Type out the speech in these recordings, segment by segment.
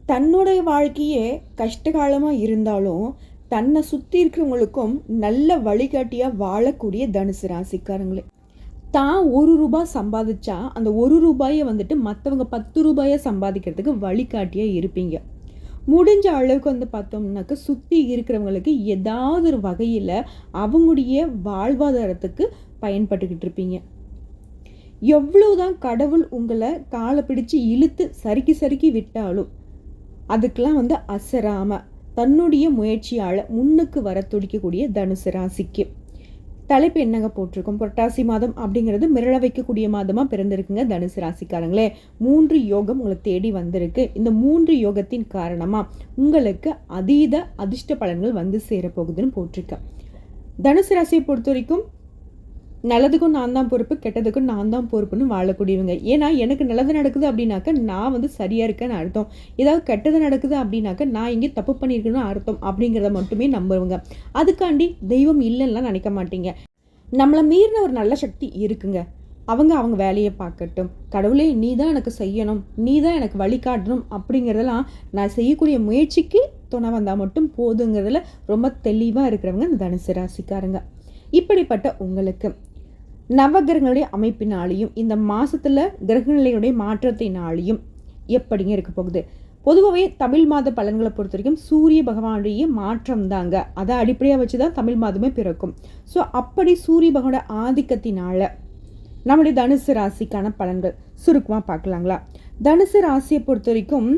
தன்னுடைய வாழ்க்கையே கஷ்டகாலமாக இருந்தாலும் தன்னை சுற்றி இருக்கிறவங்களுக்கும் நல்ல வழிகாட்டியாக வாழக்கூடிய தனுசு ராசிக்காரங்களே. தான் ரூபாய் சம்பாதிச்சா அந்த ரூபாயை வந்துட்டு மற்றவங்க 10 ரூபாயை சம்பாதிக்கிறதுக்கு வழிகாட்டியாக இருப்பீங்க. முடிஞ்ச அளவுக்கு பார்த்தோம்னாக்க சுற்றி இருக்கிறவங்களுக்கு ஏதாவது ஒரு வகையில் அவங்களுடைய வாழ்வாதாரத்துக்கு பயன்பட்டுக்கிட்டு இருப்பீங்க. எவ்வளோதான் கடவுள் உங்களை காலை பிடிச்சு இழுத்து சறுக்கி விட்டாலும் அதுக்கெல்லாம் அசராமல் தன்னுடைய முயற்சியால் முன்னுக்கு வர துடிக்கக்கூடிய தனுசு ராசிக்கு தலைப்பு என்னங்க போட்டிருக்கோம்? புரட்டாசி மாதம் அப்படிங்கிறது மிரள வைக்கக்கூடிய மாதமாக பிறந்திருக்குங்க தனுசு ராசிக்காரங்களே. 3 யோகம் உங்களை தேடி வந்திருக்கு. இந்த 3 யோகத்தின் காரணமாக உங்களுக்கு அதீத அதிர்ஷ்ட பலன்கள் சேரப்போகுதுன்னு போட்டிருக்கேன். தனுசு ராசியை பொறுத்த வரைக்கும் நல்லதுக்கும் நான் தான் பொறுப்பு, கெட்டதுக்கும் நான் தான் பொறுப்புன்னு வாழக்கூடியவங்க. ஏன்னா எனக்கு நல்லது நடக்குது அப்படின்னாக்க நான் சரியாக இருக்கேன்னு அர்த்தம், ஏதாவது கெட்டது நடக்குது அப்படின்னாக்க நான் இங்கே தப்பு பண்ணியிருக்கணும்னு அர்த்தம் அப்படிங்கிறத மட்டுமே நம்புவங்க. அதுக்காண்டி தெய்வம் இல்லைன்னா நினைக்க மாட்டீங்க. நம்மளை மீறின ஒரு நல்ல சக்தி இருக்குங்க. அவங்க வேலையை பார்க்கட்டும், கடவுளே நீ தான் எனக்கு செய்யணும், நீ தான் எனக்கு வழிகாட்டணும் அப்படிங்கிறதெல்லாம் நான் செய்யக்கூடிய முயற்சிக்கு துணை வந்தால் மட்டும் போதுங்கிறதுல ரொம்ப தெளிவாக இருக்கிறவங்க இந்த தனுசு ராசிக்காரங்க. இப்படிப்பட்ட உங்களுக்கு நவகிரகங்களுடைய அமைப்பினாலையும் இந்த மாதத்தில் கிரகநிலையுடைய மாற்றத்தினாலையும் எப்படிங்க இருக்க போகுது? பொதுவாகவே தமிழ் மாத பலன்களை பொறுத்த வரைக்கும் சூரிய பகவானுடைய மாற்றம் தாங்க, அதை அடிப்படையாக வச்சு தான் தமிழ் மாதமே பிறக்கும். ஸோ அப்படி சூரிய பகவானோட ஆதிக்கத்தினால நம்முடைய தனுசு ராசிக்கான பலன்கள் சுருக்கமாக பார்க்கலாங்களா? தனுசு ராசியை பொறுத்த வரைக்கும்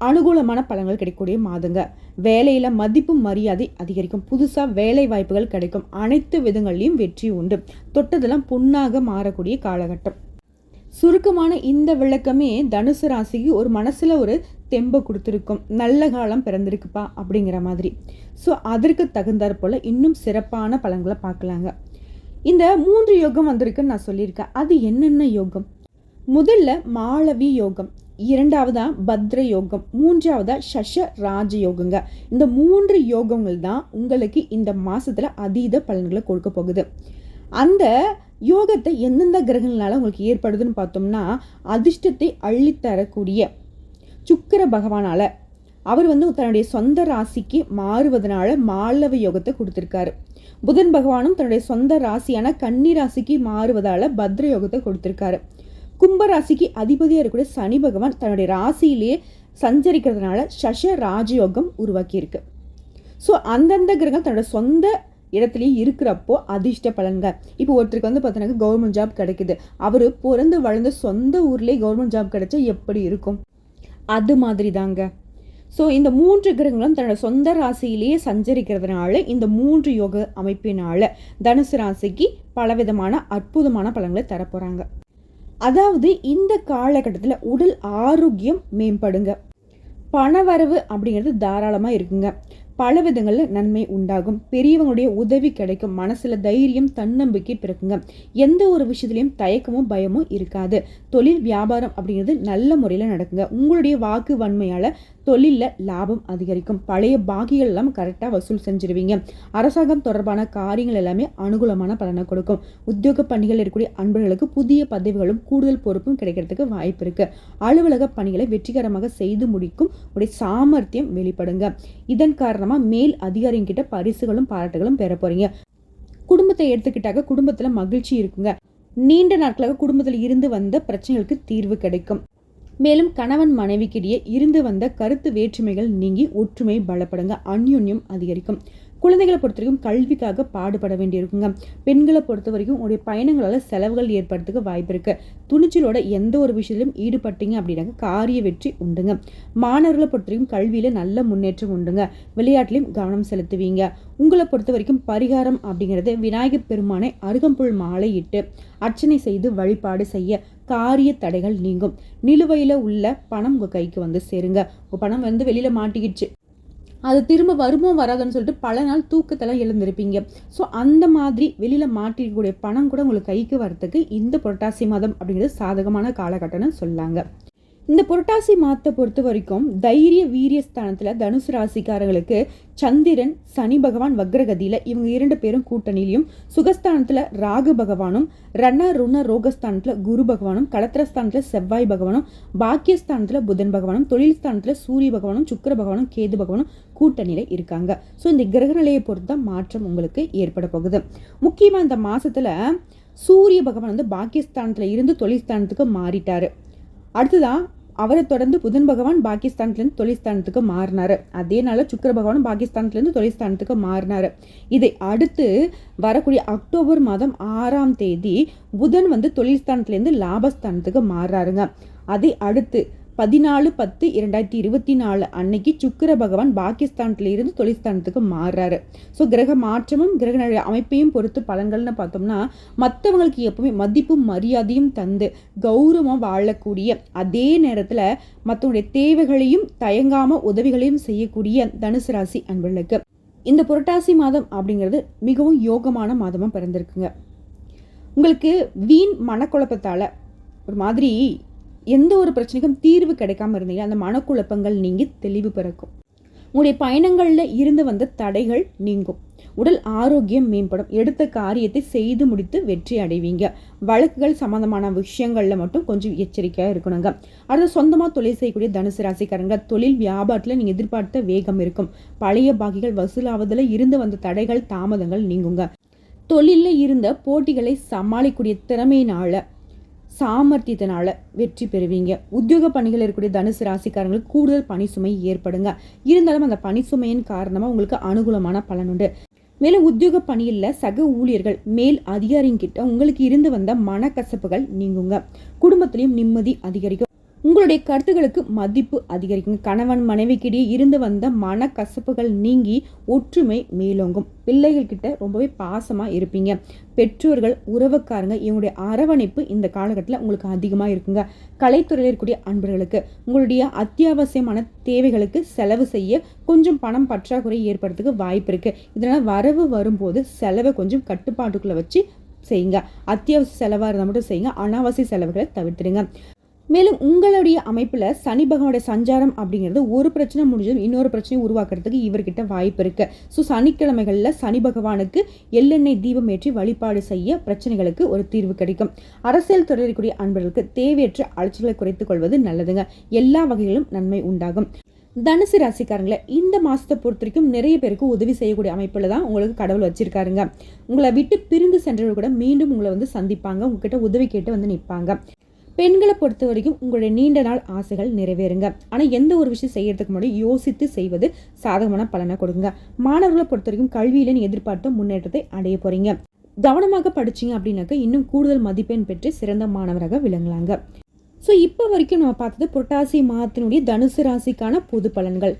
அனுகூலமான பலன்கள் கிடைக்கக்கூடிய மாதங்க. வேலையில் மதிப்பு மரியாதை அதிகரிக்கும், புதுசாக வேலை வாய்ப்புகள் கிடைக்கும், அனைத்து விதங்கள்லையும் வெற்றி உண்டு, தொட்டதெல்லாம் பொன்னாக மாறக்கூடிய காலகட்டம். சுருக்கமான இந்த விளக்கமே தனுசு ராசிக்கு ஒரு மனசில் ஒரு தெம்பை கொடுத்துருக்கும், நல்ல காலம் பிறந்திருக்குப்பா அப்படிங்கிற மாதிரி. ஸோ அதற்கு தகுந்தாற் போல் இன்னும் சிறப்பான பலன்களை பார்க்கலாங்க. இந்த 3 யோகம் வந்திருக்குன்னு நான் சொல்லியிருக்கேன். அது என்னென்ன யோகம்? முதல்ல மாளவி யோகம், இரண்டாவதா பத்ர யோகம், மூன்றாவதா சஷ ராஜ யோகங்க. இந்த 3 யோகங்கள் தான் உங்களுக்கு இந்த மாசத்துல அதீத பலன்களை கொடுக்க போகுது. அந்த யோகத்தை எந்தெந்த கிரகங்களால உங்களுக்கு ஏற்படுதுன்னு பார்த்தோம்னா, அதிர்ஷ்டத்தை அள்ளித்தரக்கூடிய சுக்கிர பகவானால அவர் தன்னுடைய சொந்த ராசிக்கு மாறுவதனால மாளவ யோகத்தை கொடுத்திருக்காரு. புதன் பகவானும் தன்னுடைய சொந்த ராசியான கன்னி ராசிக்கு மாறுவதால பத்ர யோகத்தை கொடுத்திருக்காரு. கும்பராசிக்கு அதிபதியாக இருக்கக்கூடிய சனி பகவான் தன்னுடைய ராசியிலேயே சஞ்சரிக்கிறதுனால சஷ ராஜயோகம் உருவாக்கியிருக்கு. ஸோ அந்தந்த கிரகம் தன்னோட சொந்த இடத்துலையே இருக்கிறப்போ அதிர்ஷ்ட பலன்கள். இப்போ ஒருத்தருக்கு பார்த்தீங்கன்னா கவர்மெண்ட் ஜாப் கிடைக்குது, அவர் பிறந்து வளர்ந்த சொந்த ஊர்லேயே கவர்மெண்ட் ஜாப் கிடைச்சா எப்படி இருக்கும்? அது மாதிரி தாங்க. ஸோ இந்த 3 கிரகங்களும் தன்னோட சொந்த ராசியிலேயே சஞ்சரிக்கிறதுனால இந்த 3 யோக அமைப்பினால தனுசு ராசிக்கு பலவிதமான அற்புதமான பலன்களை தரப்போகிறாங்க. அதாவது இந்த காலகட்டத்தில் உடல் ஆரோக்கியம் மேம்படுங்க, பணவரவு அப்படிங்கிறது தாராளமாக இருக்குங்க, பல விதங்களில் நன்மை உண்டாகும், பெரியவங்களுடைய உதவி கிடைக்கும், மனசில் தைரியம் தன்னம்பிக்கை பிறக்குங்க, எந்த ஒரு விஷயத்துலையும் தயக்கமும் பயமும் இருக்காது, தொழில் வியாபாரம் அப்படிங்கிறது நல்ல முறையில் நடக்குங்க, உங்களுடைய வாக்கு வன்மையால் தொழிலில் லாபம் அதிகரிக்கும், பழைய பாக்கிகள் எல்லாம் கரெக்டாக வசூல் செஞ்சிருவீங்க, அரசாங்கம் தொடர்பான காரியங்கள் எல்லாமே அனுகூலமான பலனை கொடுக்கும், உத்தியோக பணிகள் இருக்கக்கூடிய அன்பர்களுக்கு புதிய பதவிகளும் கூடுதல் பொறுப்பும் கிடைக்கிறதுக்கு வாய்ப்பு இருக்கு, அலுவலக பணிகளை வெற்றிகரமாக செய்து முடிக்கும் உடைய சாமர்த்தியம் வெளிப்படுங்க. இதன் காரணமாக மேல் அதிகாரிகிட்ட பரிசுகளும் பாராட்டுகளும் பெற போறீங்க. குடும்பத்தை எடுத்துக்கிட்டாக்க குடும்பத்துல மகிழ்ச்சி இருக்குங்க, நீண்ட நாட்களாக குடும்பத்தில் இருந்து வந்த பிரச்சனைகளுக்கு தீர்வு கிடைக்கும். மேலும் கணவன் மனைவிக்கிடையே இருந்து வந்த கருத்து வேற்றுமைகள் நீங்கி ஒற்றுமை பலப்படுங்க, அந்யோன்யம் அதிகரிக்கும். குழந்தைகளை பொறுத்த வரைக்கும் கல்விக்காக பாடுபட வேண்டியிருக்குங்க. பெண்களை பொறுத்த வரைக்கும் உங்களுடைய பயணங்களால் செலவுகள் ஏற்படுறதுக்கு வாய்ப்பு இருக்கு. துணிச்சலோட எந்த ஒரு விஷயத்திலும் ஈடுபட்டீங்க அப்படின்னாக்க காரிய வெற்றி உண்டுங்க. மாணவர்களை பொறுத்த வரைக்கும் கல்வியில நல்ல முன்னேற்றம் உண்டுங்க, விளையாட்டுலையும் கவனம் செலுத்துவீங்க. உங்களை பொறுத்த வரைக்கும் பரிகாரம் அப்படிங்கிறது விநாயகர் பெருமானை அருகம்புல் மாலை இட்டு அர்ச்சனை செய்து வழிபாடு செய்ய காரிய தடைகள் நீங்கும். நிலுவையில் உள்ள பணம் உங்கள் கைக்கு சேருங்க. உங்கள் பணம் வெளியில மாட்டிக்கிடுச்சு, அது திரும்ப வருமோ வராதுன்னு சொல்லிட்டு பல நாள் தூக்கத்தெல்லாம் எழுந்திருப்பீங்க. ஸோ அந்த மாதிரி வெளியில் மாட்டிக்கக்கூடிய பணம் கூட உங்களுக்கு கைக்கு வரத்துக்கு இந்த புரட்டாசி மாதம் அப்படிங்கிறது சாதகமான காலகட்டம்னு சொல்லாங்க. இந்த புரட்டாசி மாதத்தை பொறுத்த வரைக்கும் தைரிய வீரிய ஸ்தானத்தில் தனுசு ராசிக்காரர்களுக்கு சந்திரன் சனி பகவான் வக்ரகதியில் இவங்க 2 பேரும் கூட்டணியிலையும், சுகஸ்தானத்தில் ராகு பகவானும், ருண ரோகஸ்தானத்தில் குரு பகவானும், கடத்திரஸ்தானத்தில் செவ்வாய் பகவானும், பாக்கியஸ்தானத்தில் புதன் பகவானும், தொழில் ஸ்தானத்தில் சூரிய பகவானும், சுக்கிர பகவானும், கேது பகவானும் கூட்டணியில் இருக்காங்க. ஸோ இந்த கிரக நிலையை பொறுத்து தான் மாற்றம் உங்களுக்கு ஏற்பட போகுது. முக்கியமாக இந்த மாதத்தில் சூரிய பகவான் வந்து பாக்கியஸ்தானத்தில் இருந்து தொழில் ஸ்தானத்துக்கு மாறிட்டாரு. அடுத்ததான் அவரை தொடர்ந்து புதன் பகவான் பாகிஸ்தான்லேருந்து தொழில்ஸ்தானத்துக்கு மாறினார். அதே நாள் சுக்கிர பகவானும் பாகிஸ்தான்லேருந்து தொழில்ஸ்தானத்துக்கு மாறினார். இதை அடுத்து வரக்கூடிய அக்டோபர் மாதம் 6ஆம் தேதி புதன் வந்து தொழில்ஸ்தானத்துலேருந்து லாபஸ்தானத்துக்கு மாறுறாருங்க. அதை அடுத்து 14/10/2024 அன்னைக்கு சுக்கிர பகவான் பாகிஸ்தான்ல இருந்து தொழில்ஸ்தானத்துக்கு மாறுறாரு. ஸோ கிரக மாற்றமும் கிரக அமைப்பையும் பொறுத்து பலன்கள்னு பார்த்தோம்னா, மற்றவங்களுக்கு எப்பவுமே மதிப்பும் மரியாதையும் தந்து கௌரவம் வாழக்கூடிய, அதே நேரத்தில் மற்றவங்களுடைய தேவைகளையும் தயங்காம உதவிகளையும் செய்யக்கூடிய தனுசு ராசி அன்பர்களுக்கு இந்த புரட்டாசி மாதம் அப்படிங்கிறது மிகவும் யோகமான மாதமாக பிறந்திருக்குங்க. உங்களுக்கு வீண் மனக்குழப்பத்தால் ஒரு மாதிரி எந்த ஒரு பிரச்சனைக்கும் தீர்வு கிடைக்காம இருந்தீங்க, அந்த மனக்குழப்பங்கள் நீங்கி தெளிவு பிறக்கும். உங்களுடைய பயணங்களில் இருந்து வந்த தடைகள் நீங்கும். உடல் ஆரோக்கியம் மேம்படும். எடுத்த காரியத்தை செய்து முடித்து வெற்றி அடைவீங்க. வழக்குகள் சம்பந்தமான விஷயங்கள்ல மட்டும் கொஞ்சம் எச்சரிக்கையாக இருக்கணுங்க. அடுத்து சொந்தமாக தொழில் செய்யக்கூடிய தனுசு ராசிக்காரங்க தொழில் வியாபாரத்தில் நீங்கள் எதிர்பார்த்த வேகம் இருக்கும். பழைய பாக்கிகள் வசூலாவதில் இருந்து வந்த தடைகள் தாமதங்கள் நீங்குங்க. தொழிலில் இருந்த போட்டிகளை சமாளிக்கக்கூடிய திறமையினால சாமர்த்தியத்தினால வெற்றி பெறுவீங்க. உத்தியோக பணிகள் இருக்கக்கூடிய தனுசு ராசிக்காரங்களுக்கு கூடுதல் பணி சுமை ஏற்படுங்க. இருந்தாலும் அந்த பணி சுமையின் காரணமாக உங்களுக்கு அனுகூலமான பலன் உண்டு. மேலும் உத்தியோக பணியில் சக ஊழியர்கள் மேல் அதிகாரிங்கிட்ட உங்களுக்கு இருந்து வந்த மனக்கசப்புகள் நீங்குங்க. குடும்பத்திலையும் நிம்மதி அதிகரிக்கும். உங்களுடைய கருத்துக்களுக்கு மதிப்பு அதிகரிக்கும். கணவன் மனைவிக்கிடையே இருந்து வந்த மனக்கசப்புகள் நீங்கி ஒற்றுமை மேலோங்கும். பிள்ளைகள் கிட்ட ரொம்பவே பாசமாக இருப்பீங்க. பெற்றோர்கள் உறவுக்காரங்க இவங்களுடைய அரவணைப்பு இந்த காலகட்டத்தில் உங்களுக்கு அதிகமாக இருக்குங்க. கலைத்துறையில் இருக்கக்கூடிய அன்பர்களுக்கு உங்களுடைய அத்தியாவசியமான தேவைகளுக்கு செலவு செய்ய கொஞ்சம் பணம் பற்றாக்குறை ஏற்படுறதுக்கு வாய்ப்பு இருக்குது. இதனால் வரவு வரும்போது செலவை கொஞ்சம் கட்டுப்பாட்டுக்குள்ளே வச்சு செய்யுங்க. அத்தியாவசிய செலவாக இருந்தால் மட்டும் செய்யுங்க. அனாவசிய செலவுகளை தவிர்த்துடுங்க. மேலும் உங்களுடைய அமைப்பில் சனி பகவானுடைய சஞ்சாரம் அப்படிங்கிறது ஒரு பிரச்சனை முடிஞ்சதும் இன்னொரு பிரச்சனையை உருவாக்குறதுக்கு இவர்கிட்ட வாய்ப்பு இருக்கு. ஸோ சனிக்கிழமைகளில் சனி பகவானுக்கு எள்ளெண்ணெய் தீபம் ஏற்றி வழிபாடு செய்ய பிரச்சனைகளுக்கு ஒரு தீர்வு கிடைக்கும். அரசியல் துறையில் இருக்கக்கூடிய அன்பர்களுக்கு தேவையற்ற அலைச்சல்களை குறைத்துக் கொள்வது நல்லதுங்க. எல்லா வகையிலும் நன்மை உண்டாகும். தனுசு ராசிக்காரங்களை இந்த மாதத்தை பொறுத்த வரைக்கும் நிறைய பேருக்கு உதவி செய்யக்கூடிய அமைப்பில் தான் உங்களுக்கு கடவுள் வச்சிருக்காருங்க. உங்களை விட்டு பிரிந்து சென்றவர்கள் கூட மீண்டும் உங்களை வந்து சந்திப்பாங்க. உங்ககிட்ட உதவி கேட்டு வந்து நிற்பாங்க. பெண்களை பொறுத்த வரைக்கும் உங்களுடைய நீண்ட நாள் ஆசைகள் நிறைவேறுங்க. ஆனால் எந்த ஒரு விஷயம் செய்யறதுக்கு முன்னாடி யோசித்து செய்வது சாதகமான பலனை கொடுங்க. மாணவர்களை பொறுத்த வரைக்கும் கல்வியில நீ எதிர்பார்த்த முன்னேற்றத்தை அடைய போறீங்க. கவனமாக படிச்சிங்க அப்படின்னாக்க இன்னும் கூடுதல் மதிப்பெண் பெற்று சிறந்த மாணவராக விளங்கலாங்க. ஸோ இப்போ வரைக்கும் நம்ம பார்த்தது புரட்டாசி மாதத்தினுடைய தனுசு ராசிக்கான பொது பலன்கள்.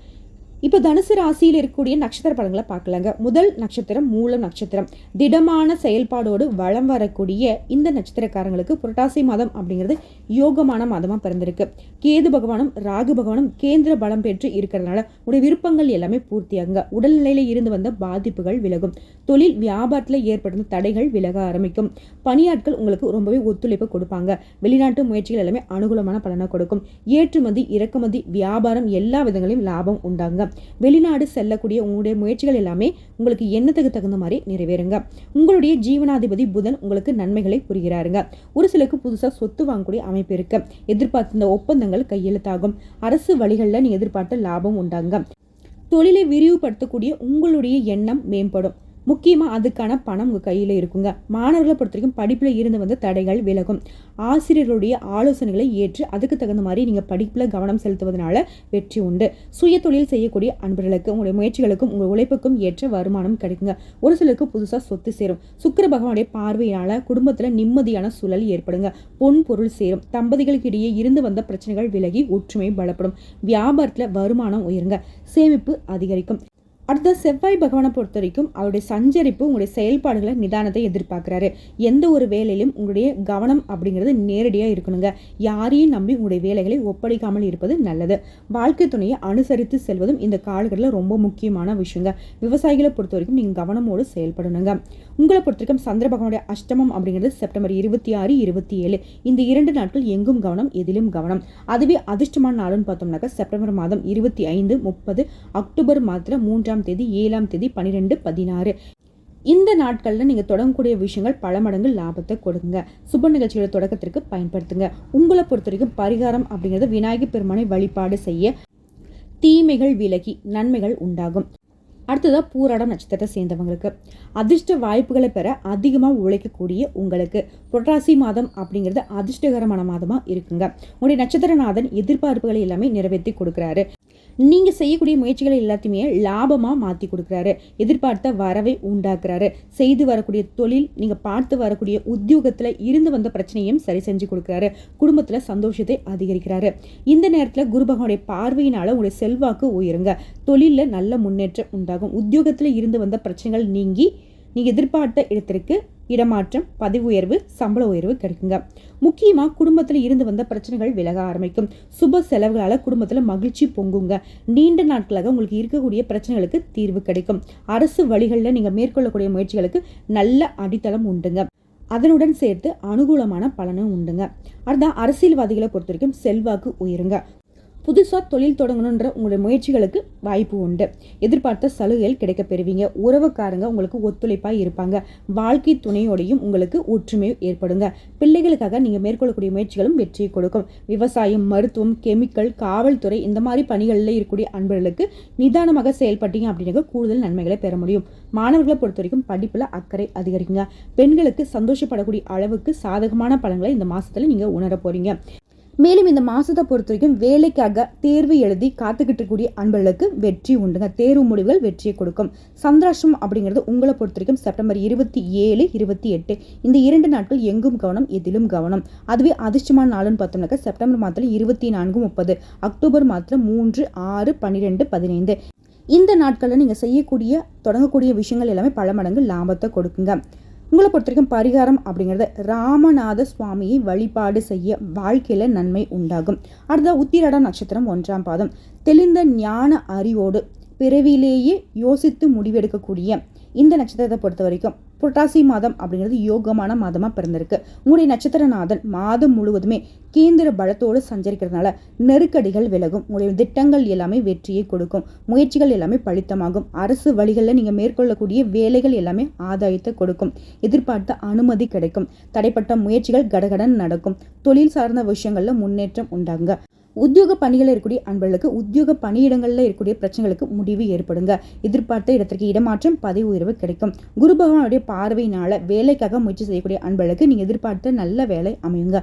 இப்போ தனுசு ராசியில் இருக்கக்கூடிய நட்சத்திர பலன்களை பார்க்கலாங்க. முதல் நட்சத்திரம் மூலம் நட்சத்திரம். திடமான செயல்பாடோடு வளம் வரக்கூடிய இந்த நட்சத்திரக்காரங்களுக்கு புரட்டாசி மாதம் அப்படிங்கிறது யோகமான மாதமாக பிறந்திருக்கு. கேது பகவானும் ராகு பகவானும் கேந்திர பலம் பெற்று இருக்கிறதுனால உடைய விருப்பங்கள் எல்லாமே பூர்த்தியாகுங்க. உடல்நிலையில இருந்து வந்த பாதிப்புகள் விலகும். தொழில் வியாபாரத்தில் ஏற்படும் தடைகள் விலக ஆரம்பிக்கும். பணியாட்கள் உங்களுக்கு ரொம்பவே ஒத்துழைப்பு கொடுப்பாங்க. வெளிநாட்டு முயற்சிகள் எல்லாமே அனுகூலமான பலனை கொடுக்கும். ஏற்றுமதி இறக்குமதி வியாபாரம் எல்லா விதங்களையும் லாபம் உண்டாங்க. வெளிநாடு செல்லக்கூடிய உங்களுடைய முயற்சிகள் எல்லாமே உங்களுக்கு எண்ணத்துக்கு தகுந்த மாதிரி நிறைவேறுங்க. உங்களுடைய ஜீவனாதிபதி புதன் உங்களுக்கு நன்மைகளை புரிகிறாருங்க. ஒரு சிலருக்கு புதுசாக சொத்து வாங்கக்கூடிய அமைப்பு இருக்கு. எதிர்பார்த்த ஒப்பந்தங்கள் கையெழுத்தாகும். அரசு வழிகளில் நீ எதிர்பார்த்த லாபம் உண்டாங்க. தொழிலை விரிவுபடுத்தக்கூடிய உங்களுடைய எண்ணம் மேம்படும். முக்கியமாக அதுக்கான பணம் உங்கள் கையில் இருக்குங்க. மாணவர்களை பொறுத்த வரைக்கும் படிப்பில் இருந்து வந்த தடைகள் விலகும். ஆசிரியர்களுடைய ஆலோசனைகளை ஏற்று அதுக்கு தகுந்த மாதிரி நீங்கள் படிப்பில் கவனம் செலுத்துவதனால வெற்றி உண்டு. சுய தொழில் செய்யக்கூடிய அன்பர்களுக்கு உங்களுடைய முயற்சிகளுக்கும் உங்கள் உழைப்புக்கும் ஏற்ற வருமானம் கிடைக்குங்க. ஒரு சிலருக்கு புதுசாக சொத்து சேரும். சுக்கிர பகவானுடைய பார்வையினால குடும்பத்தில் நிம்மதியான சூழல் ஏற்படுங்க. பொன் பொருள் சேரும். தம்பதிகளுக்கு இடையே இருந்து வந்த பிரச்சனைகள் விலகி ஒற்றுமை பலப்படும். வியாபாரத்தில் வருமானம் உயருங்க. சேமிப்பு அதிகரிக்கும். அடுத்த செவ்வாய் பகவானை பொறுத்த வரைக்கும் அவருடைய சஞ்சரிப்பு உங்களுடைய செயல்பாடுகளை நிதானத்தை எதிர்பார்க்குறாரு. எந்த ஒரு வேலையிலும் உங்களுடைய கவனம் அப்படிங்கிறது நேரடியாக இருக்கணுங்க. யாரையும் நம்பி உங்களுடைய வேலைகளை ஒப்படைக்காமல் இருப்பது நல்லது. வாழ்க்கை துணையை அனுசரித்து செல்வதும் இந்த காலகட்டத்தில் ரொம்ப முக்கியமான விஷயங்க. விவசாயிகளை பொறுத்த வரைக்கும் நீங்கள் கவனமோடு செயல்படணுங்க. உங்களை பொறுத்த வரைக்கும் சந்திர பகவானுடைய அஷ்டமம் அப்படிங்கிறது செப்டம்பர் 26, 27 இந்த 2 நாட்கள் எங்கும் கவனம், எதிலும் கவனம். அதுவே அதிர்ஷ்டமான நாளுன்னு பார்த்தோம்னாக்கா செப்டம்பர் மாதம் 25, 30, அக்டோபர் மாதத்தில் 3ஆம் தேதி, 7ஆம் தேதி, 12, 16 இந்த நாட்களில் நீங்கள் தொடங்கக்கூடிய விஷயங்கள் பல மடங்கு லாபத்தை கொடுங்க. சுப நிகழ்ச்சிகளை தொடக்கத்திற்கு பயன்படுத்துங்க. உங்களை பொறுத்த வரைக்கும் பரிகாரம் அப்படிங்கிறது விநாயகர் பெருமானை வழிபாடு செய்ய தீமைகள் விலகி நன்மைகள் உண்டாகும். அடுத்ததாக பூராடம் நட்சத்திரத்தை சேர்ந்தவங்களுக்கு அதிர்ஷ்ட வாய்ப்புகளை பெற அதிகமாக உழைக்கக்கூடிய உங்களுக்கு புரட்டாசி மாதம் அப்படிங்கிறது அதிர்ஷ்டகரமான மாதமாக இருக்குங்க. உங்களுடைய நட்சத்திரநாதன் எதிர்பார்ப்புகளை எல்லாமே நிறைவேற்றி கொடுக்குறாரு. நீங்கள் செய்யக்கூடிய முயற்சிகளை எல்லாத்தையுமே லாபமாக மாற்றி கொடுக்குறாரு. எதிர்பார்த்த வரவை உண்டாக்குறாரு. செய்து வரக்கூடிய தொழில், நீங்கள் பார்த்து வரக்கூடிய உத்தியோகத்தில் இருந்து வந்த பிரச்சனையும் சரி செஞ்சு கொடுக்குறாரு. குடும்பத்தில் சந்தோஷத்தை அதிகரிக்கிறாரு. இந்த நேரத்தில் குரு பகவானுடைய பார்வையினால் உங்களுடைய செல்வாக்கு உயருங்க. தொழிலில் நல்ல முன்னேற்றம் உண்டாகும். உத்தியோகத்தில் இருந்து வந்த பிரச்சனைகள் நீங்கி நீங்கள் எதிர்பார்த்த இடத்திற்கு இடமாற்றம், பதவி உயர்வு, சம்பள உயர்வு கிடைக்குங்க. முக்கியமாக குடும்பத்தில் இருந்து வந்த பிரச்சனைகள் விலக ஆரம்பிக்கும். சுப செலவுகளால் குடும்பத்தில் மகிழ்ச்சி பொங்குங்க. நீண்ட நாட்களாக உங்களுக்கு இருக்கக்கூடிய பிரச்சனைகளுக்கு தீர்வு கிடைக்கும். அரசு வழிகளில் நீங்கள் மேற்கொள்ளக்கூடிய முயற்சிகளுக்கு நல்ல அடித்தளம் உண்டுங்க. அதனுடன் சேர்த்து அனுகூலமான பலனும் உண்டுங்க. அடுத்த அரசியல்வாதிகளை பொறுத்த வரைக்கும் செல்வாக்கு உயருங்க. புதுசாக தொழில் தொடங்கணுன்ற உங்களுடைய முயற்சிகளுக்கு வாய்ப்பு உண்டு. எதிர்பார்த்த சலுகைகள் கிடைக்க பெறுவீங்க. உறவுக்காரங்க உங்களுக்கு ஒத்துழைப்பாக இருப்பாங்க. வாழ்க்கை துணையோடையும் உங்களுக்கு ஒற்றுமை ஏற்படுங்க. பிள்ளைகளுக்காக நீங்கள் மேற்கொள்ளக்கூடிய முயற்சிகளும் வெற்றியை கொடுக்கும். விவசாயம், மருத்துவம், கெமிக்கல், காவல்துறை இந்த மாதிரி பணிகளில் இருக்கக்கூடிய அன்பர்களுக்கு நிதானமாக செயல்பட்டீங்க அப்படின்னா கூடுதல் நன்மைகளை பெற முடியும். மாணவர்களை பொறுத்த வரைக்கும் படிப்பில் அக்கறை அதிகரிக்குங்க. பெண்களுக்கு சந்தோஷப்படக்கூடிய அளவுக்கு சாதகமான பலன்களை இந்த மாதத்தில் நீங்கள் உணர போறீங்க. மேலும் இந்த மாதத்தை பொறுத்த வரைக்கும் வேலைக்காக தேர்வு எழுதி காத்துக்கிட்டு இருக்கக்கூடிய அன்பர்களுக்கு வெற்றி உண்டுங்க. தேர்வு முடிவுகள் வெற்றியை கொடுக்கும். சந்திராஷ்டிரம் அப்படிங்கிறது உங்களை பொறுத்த வரைக்கும் செப்டம்பர் 27, 28 இந்த 2 நாட்கள் எங்கும் கவனம், எதிலும் கவனம். அதுவே அதிர்ஷ்டமான நாளுன்னு பார்த்தோம்னாக்கா செப்டம்பர் மாதத்தில் 24, 30, அக்டோபர் மாதத்தில் 3, 6, 12, 15 இந்த நாட்களில் நீங்கள் தொடங்கக்கூடிய விஷயங்கள் எல்லாமே பல மடங்கு லாபத்தை கொடுக்குங்க. உங்களை பொறுத்த வரைக்கும் பரிகாரம் அப்படிங்கிறது ராமநாத சுவாமியை வழிபாடு செய்ய வாழ்க்கையில் நன்மை உண்டாகும். அடுத்த உத்திராடம் நட்சத்திரம் 1ஆம் பாதம் தெளிந்த ஞான அறிவோடு பிறவிலேயே யோசித்து முடிவெடுக்கக்கூடிய இந்த நட்சத்திரத்தை பொறுத்த வரைக்கும் புரட்டாசி மாதம் அப்படிங்கிறது யோகமான மாதமாக பிறந்திருக்கு. உங்களுடைய நட்சத்திரநாதன் மாதம் முழுவதுமே கேந்திர பலத்தோடு சஞ்சரிக்கிறதுனால நெருக்கடிகள் விலகும். உங்களுடைய திட்டங்கள் எல்லாமே வெற்றியை கொடுக்கும். முயற்சிகள் எல்லாமே பலித்தமாகும். அரசு வழிகளில் நீங்கள் மேற்கொள்ளக்கூடிய வேலைகள் எல்லாமே ஆதாயத்தை கொடுக்கும். எதிர்பார்த்த அனுமதி கிடைக்கும். தடைப்பட்ட முயற்சிகள் கடகடன் நடக்கும். தொழில் சார்ந்த விஷயங்களில் முன்னேற்றம் உண்டாகுங்க. உத்தியோக பணிகளில் இருக்கக்கூடிய அன்பர்களுக்கு உத்தியோக பணியிடங்களில் இருக்கக்கூடிய பிரச்சனைகளுக்கு முடிவு ஏற்படுங்க. எதிர்பார்த்த இடத்திற்கு இடமாற்றம், பதவி உயர்வு கிடைக்கும். குரு பகவானுடைய பார்வையினால வேலைக்காக முயற்சி செய்யக்கூடிய அன்பர்களுக்கு நீங்கள் எதிர்பார்த்த நல்ல வேலை அமையுங்க.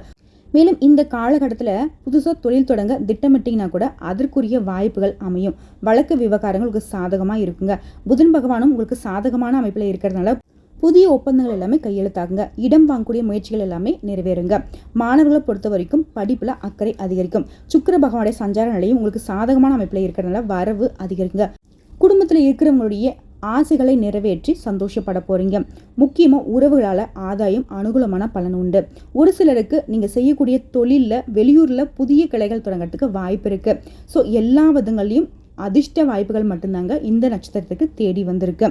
மேலும் இந்த காலகட்டத்தில் புதுசாக தொழில் தொடங்க திட்டமிட்டிங்கன்னா கூட அதற்குரிய வாய்ப்புகள் அமையும். வழக்கு விவகாரங்கள் உங்களுக்கு சாதகமாக இருக்குங்க. புதன் பகவானும் உங்களுக்கு சாதகமான அமைப்பில் இருக்கிறதுனால புதிய ஒப்பந்தங்கள் எல்லாமே கையெழுத்தாகுங்க. இடம் வாங்கக்கூடிய முயற்சிகள் எல்லாமே நிறைவேறுங்க. மாணவர்களை பொறுத்த வரைக்கும் படிப்பில் அக்கறை அதிகரிக்கும். சுக்கிர பகவானுடைய சஞ்சார நிலையும் உங்களுக்கு சாதகமான அமைப்பில் இருக்கிறதுனால வரவு அதிகரிங்க. குடும்பத்தில் இருக்கிறவங்களுடைய ஆசைகளை நிறைவேற்றி சந்தோஷப்பட போறீங்க. முக்கியமாக உறவுகளால் ஆதாயம், அனுகூலமான பலன் உண்டு. ஒரு சிலருக்கு நீங்கள் செய்யக்கூடிய தொழிலில் வெளியூரில் புதிய கிளைகள் தொடங்கிறதுக்கு வாய்ப்பு இருக்குது. ஸோ எல்லா விதங்களையும் அதிர்ஷ்ட வாய்ப்புகள் மட்டும்தாங்க இந்த நட்சத்திரத்துக்கு தேடி வந்திருக்கு.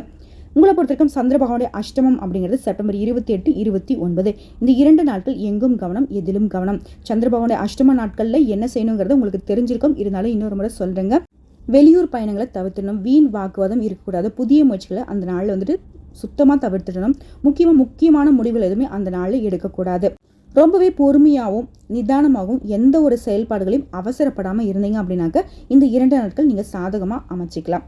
உங்களை பொறுத்த வரைக்கும் சந்திர பகவானுடைய அஷ்டமம் அப்படிங்கிறது செப்டம்பர் 28, 29 இந்த 2 நாட்கள் எங்கும் கவனம், எதிலும் கவனம். சந்திர பகவானுடைய அஷ்டம நாட்களில் என்ன செய்யணுங்கிறது உங்களுக்கு தெரிஞ்சிருக்கும். இருந்தாலும் இன்னொரு முறை சொல்கிறேங்க. வெளியூர் பயணங்களை தவிர்த்திடணும். வீண் வாக்குவாதம் இருக்கக்கூடாது. புதிய முயற்சிகளை அந்த நாளில் வந்துட்டு சுத்தமாக தவிர்த்திடணும். முக்கியமான முடிவுகள் எதுவுமே அந்த நாளில் எடுக்கக்கூடாது. ரொம்பவே பொறுமையாகவும் நிதானமாகவும் எந்த ஒரு செயல்பாடுகளையும் அவசரப்படாமல் இருந்தீங்க அப்படின்னாக்க இந்த 2 நாட்கள் நீங்கள் சாதகமாக அமைச்சிக்கலாம்.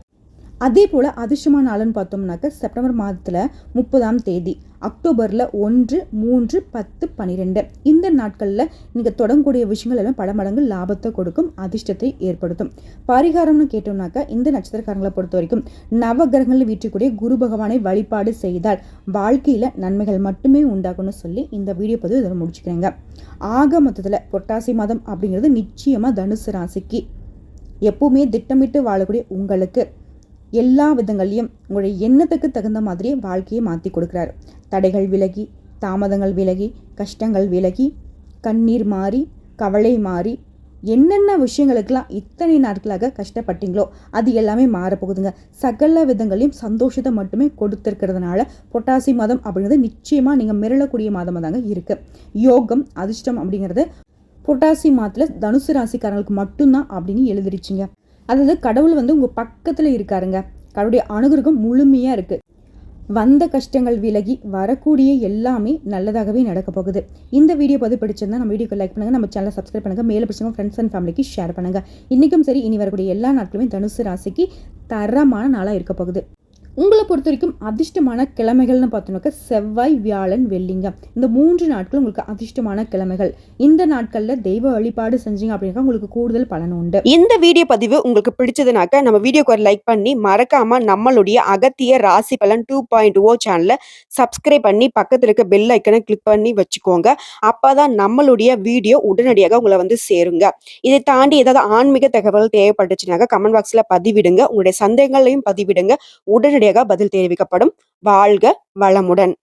அதே போல் அதிர்ஷ்டமான நாளுன்னு பார்த்தோம்னாக்க செப்டம்பர் மாதத்தில் 30ஆம் தேதி, அக்டோபரில் 1, 3, 10, 12 இந்த நாட்களில் நீங்கள் தொடங்கக்கூடிய விஷயங்கள் எல்லாம் பல மடங்கு லாபத்தை கொடுக்கும், அதிர்ஷ்டத்தை ஏற்படுத்தும். பரிகாரம்னு கேட்டோம்னாக்கா இந்த நட்சத்திரக்காரங்களை பொறுத்த வரைக்கும் நவகிரகங்களில் வீற்றக்கூடிய குரு பகவானை வழிபாடு செய்தால் வாழ்க்கையில் நன்மைகள் மட்டுமே உண்டாகும்னு சொல்லி இந்த வீடியோ பதிவு இதில் முடிச்சுக்கிறேங்க. ஆக மொத்தத்தில் புரட்டாசி மாதம் அப்படிங்கிறது நிச்சயமாக தனுசு ராசிக்கு எப்பவுமே திட்டமிட்டு வாழக்கூடிய உங்களுக்கு எல்லா விதங்கள்லையும் உங்களுடைய எண்ணத்துக்கு தகுந்த மாதிரியே வாழ்க்கையை மாற்றி கொடுக்குறாரு. தடைகள் விலகி, தாமதங்கள் விலகி, கஷ்டங்கள் விலகி, கண்ணீர் மாறி, கவலை மாறி, என்னென்ன விஷயங்களுக்கெல்லாம் இத்தனை நாட்களாக கஷ்டப்பட்டீங்களோ அது எல்லாமே மாறப்போகுதுங்க. சகல விதங்களையும் சந்தோஷத்தை மட்டுமே கொடுத்துருக்கிறதுனால புரட்டாசி மாதம் அப்படிங்கிறது நிச்சயமாக நீங்கள் மிரளக்கூடிய மாதமாக தாங்க இருக்குது. யோகம் அதிர்ஷ்டம் அப்படிங்கிறது புரட்டாசி மாதத்தில் தனுசு ராசிக்காரங்களுக்கு மட்டும்தான் அப்படின்னு எழுதிருச்சுங்க. அதாவது கடவுள் உங்கள் பக்கத்தில் இருக்காருங்க. கடவுளுடைய அனுகிரகம் முழுமையாக இருக்குது. வந்த கஷ்டங்கள் விலகி வரக்கூடிய எல்லாமே நல்லதாகவே நடக்க போகுது. இந்த வீடியோ பதிவு பிடிச்சிருந்தா நம்ம வீடியோக்கு லைக் பண்ணுங்கள், நம்ம சேனலை சப்ஸ்கிரைப் பண்ணுங்கள், மேலே பிடிச்சவங்க ஃப்ரெண்ட்ஸ் அண்ட் ஃபேமிலிக்கு ஷேர் பண்ணுங்கள். இன்றைக்கும் சரி, இனி வரக்கூடிய எல்லா நாட்களுமே தனுசு ராசிக்கு தரமான நாளாக இருக்க போகுது. உங்களை பொறுத்த வரைக்கும் அதிர்ஷ்டமான கிழமைகள்னு பார்த்தோம்னாக்க செவ்வாய், வியாழன், வெள்ளிங்க. இந்த 3 நாட்கள் உங்களுக்கு அதிர்ஷ்டமான கிழமைகள். இந்த நாட்களில் தெய்வ வழிபாடு செஞ்சீங்க அப்படின்னா உங்களுக்கு கூடுதல் பலன் உண்டு. இந்த வீடியோ பதிவு உங்களுக்கு பிடிச்சதுனாக்க நம்ம வீடியோக்கு ஒரு லைக் பண்ணி மறக்காம நம்மளுடைய அகத்திய ராசி பலன் 2.0 சேனலை சப்ஸ்கிரைப் பண்ணி பக்கத்தில் இருக்க பெல் ஐக்கனை கிளிக் பண்ணி வச்சுக்கோங்க. அப்பதான் நம்மளுடைய வீடியோ உடனடியாக உங்களை சேருங்க. இதை தாண்டி ஏதாவது ஆன்மீக தகவல் தேவைப்பட்டுச்சுனாக்க கமெண்ட் பாக்ஸ்ல பதிவிடுங்க. உங்களுடைய சந்தேகங்களையும் பதிவிடுங்க. உடனடியாக பதில் தெரிவிக்கப்படும். வாழ்க வளமுடன்.